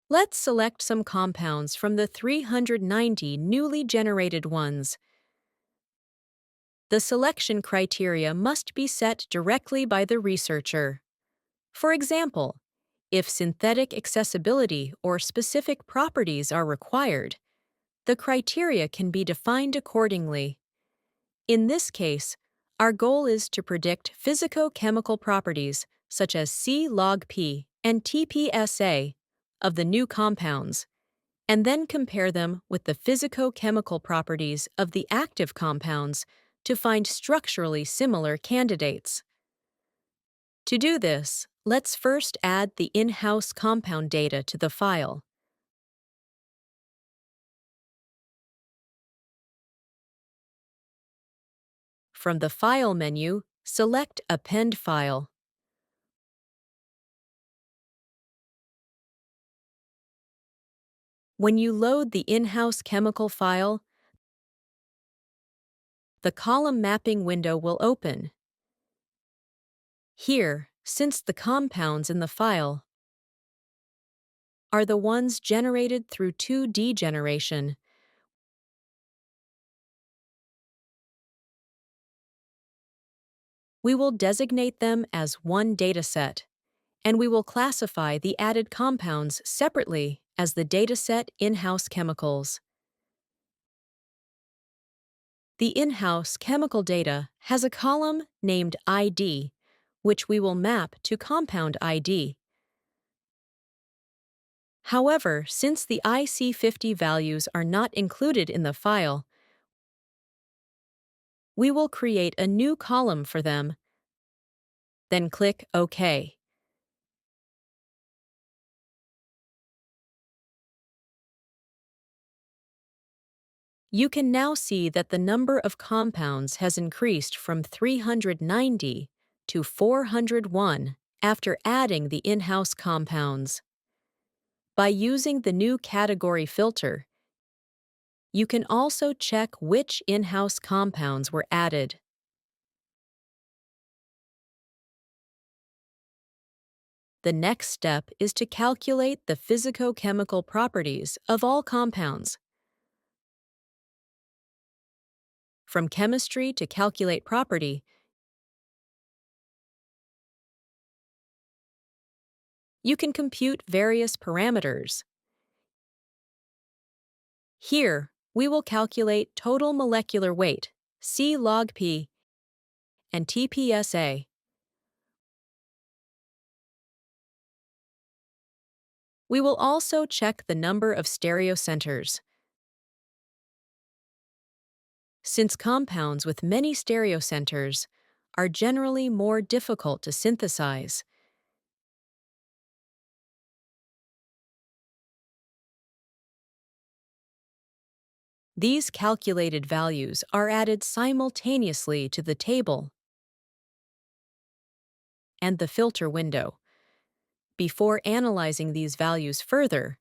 Let's select some compounds from the 390 newly generated ones. The selection criteria must be set directly by the researcher. For example, if synthetic accessibility or specific properties are required, the criteria can be defined accordingly. In this case, our goal is to predict physicochemical properties such as C log P and TPSA of the new compounds, and then compare them with the physicochemical properties of the active compounds to find structurally similar candidates. To do this, let's first add the in-house compound data to the file. From the File menu, select Append File. When you load the in-house chemical file, the column mapping window will open. Here, since the compounds in the file are the ones generated through 2D generation, we will designate them as one dataset, and we will classify the added compounds separately as the dataset in-house chemicals. The in-house chemical data has a column named ID, which we will map to compound ID. However, since the IC50 values are not included in the file, we will create a new column for them, then click OK. You can now see that the number of compounds has increased from 390 to 401 after adding the in-house compounds. By using the new category filter, you can also check which in-house compounds were added. The next step is to calculate the physicochemical properties of all compounds. From chemistry to calculate property, you can compute various parameters. Here, we will calculate total molecular weight, C log P, and TPSA. We will also check the number of stereocenters. Since compounds with many stereocenters are generally more difficult to synthesize, these calculated values are added simultaneously to the table and the filter window. Before analyzing these values further,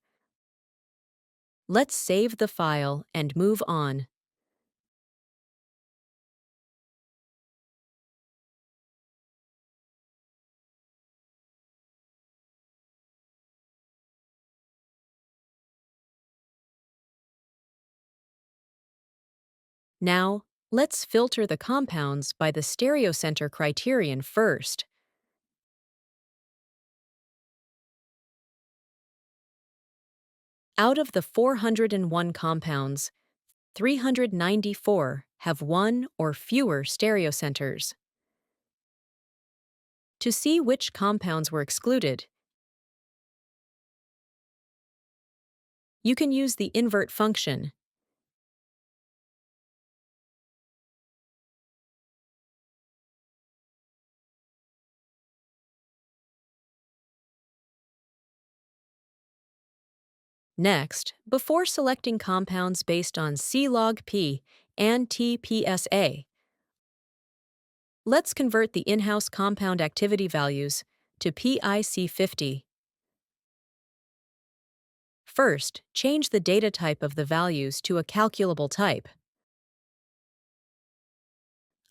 let's save the file and move on. Now, let's filter the compounds by the stereocenter criterion first. Out of the 401 compounds, 394 have one or fewer stereocenters. To see which compounds were excluded, you can use the invert function. Next, before selecting compounds based on C log P and TPSA, let's convert the in-house compound activity values to PIC50. First, change the data type of the values to a calculable type,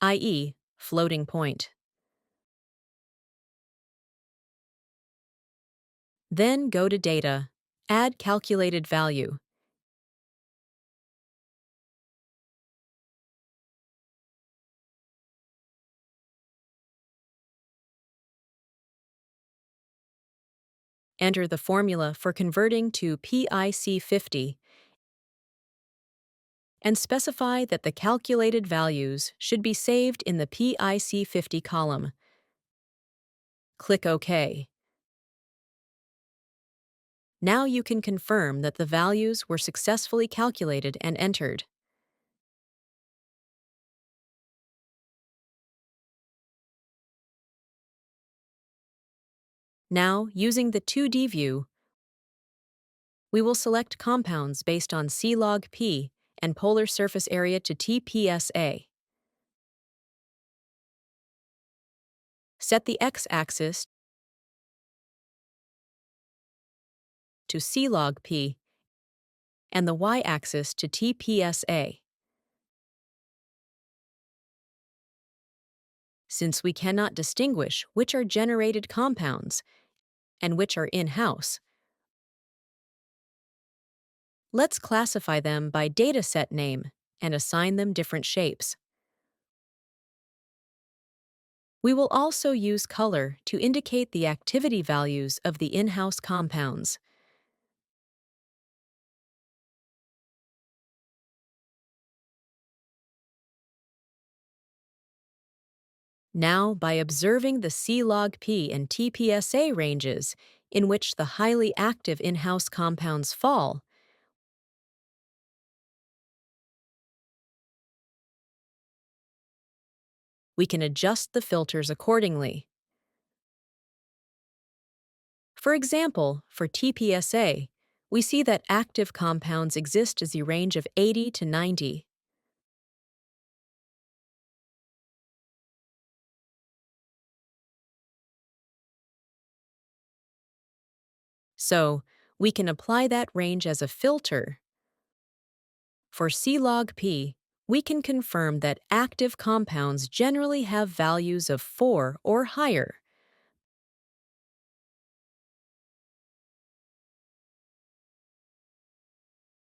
i.e., floating point. Then go to Data Add calculated value. Enter the formula for converting to PIC50 and specify that the calculated values should be saved in the PIC50 column. Click OK. Now you can confirm that the values were successfully calculated and entered. Now, using the 2D view, we will select compounds based on C-log P and polar surface area to TPSA. Set the x-axis to C-log P and the y-axis to TPSA. Since we cannot distinguish which are generated compounds and which are in-house, let's classify them by dataset name and assign them different shapes. We will also use color to indicate the activity values of the in-house compounds. Now, by observing the C-log P and TPSA ranges in which the highly active in-house compounds fall, we can adjust the filters accordingly. For example, for TPSA, we see that active compounds exist as a range of 80 to 90. So, we can apply that range as a filter. For C-log P, we can confirm that active compounds generally have values of 4 or higher.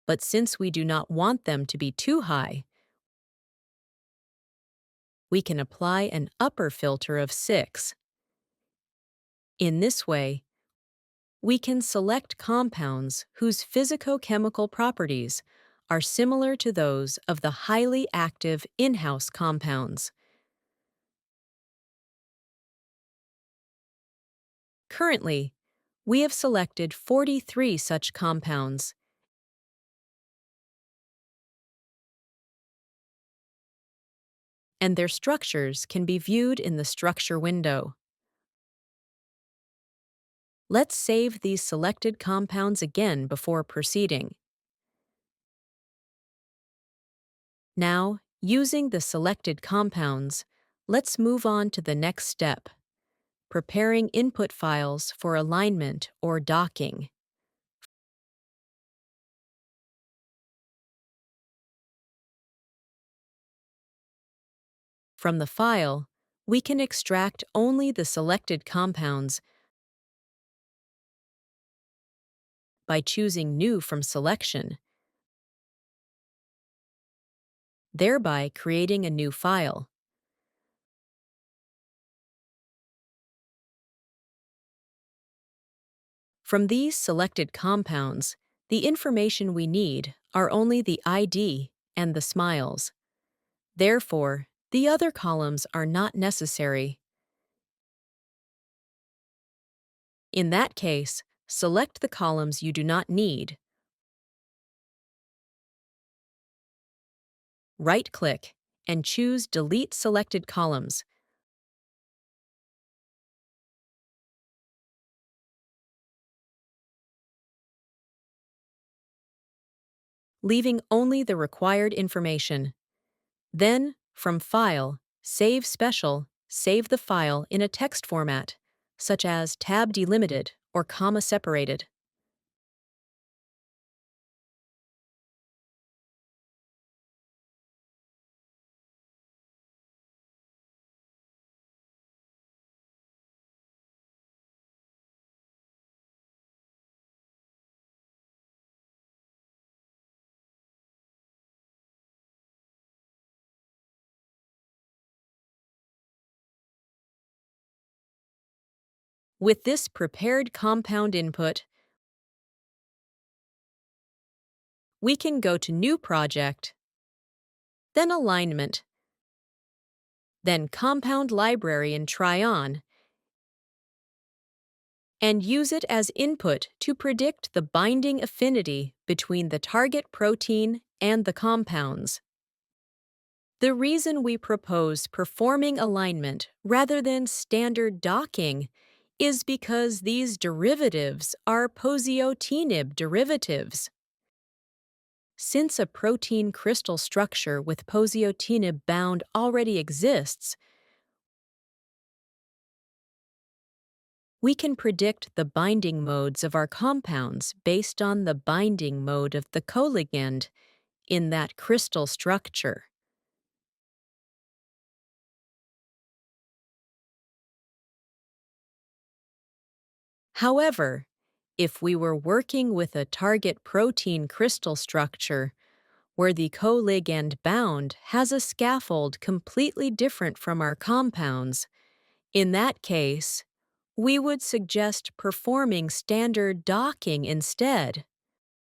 But since we do not want them to be too high, we can apply an upper filter of 6. In this way, we can select compounds whose physicochemical properties are similar to those of the highly active in-house compounds. Currently, we have selected 43 such compounds, and their structures can be viewed in the structure window. Let's save these selected compounds again before proceeding. Now, using the selected compounds, let's move on to the next step: preparing input files for alignment or docking. From the file, we can extract only the selected compounds by choosing New from Selection, thereby creating a new file. From these selected compounds, the information we need are only the ID and the smiles. Therefore, the other columns are not necessary. In that case, select the columns you do not need. Right-click and choose Delete Selected Columns. Leaving only the required information. Then, from File, Save Special, save the file in a text format, such as tab delimited or comma separated. With this prepared compound input, we can go to New Project, then Alignment, then Compound Library in TRION, and use it as input to predict the binding affinity between the target protein and the compounds. The reason we propose performing alignment rather than standard docking is because these derivatives are poziotinib derivatives. Since a protein crystal structure with poziotinib bound already exists, we can predict the binding modes of our compounds based on the binding mode of the coligand in that crystal structure. However, if we were working with a target protein crystal structure where the coligand bound has a scaffold completely different from our compounds, in that case, we would suggest performing standard docking instead.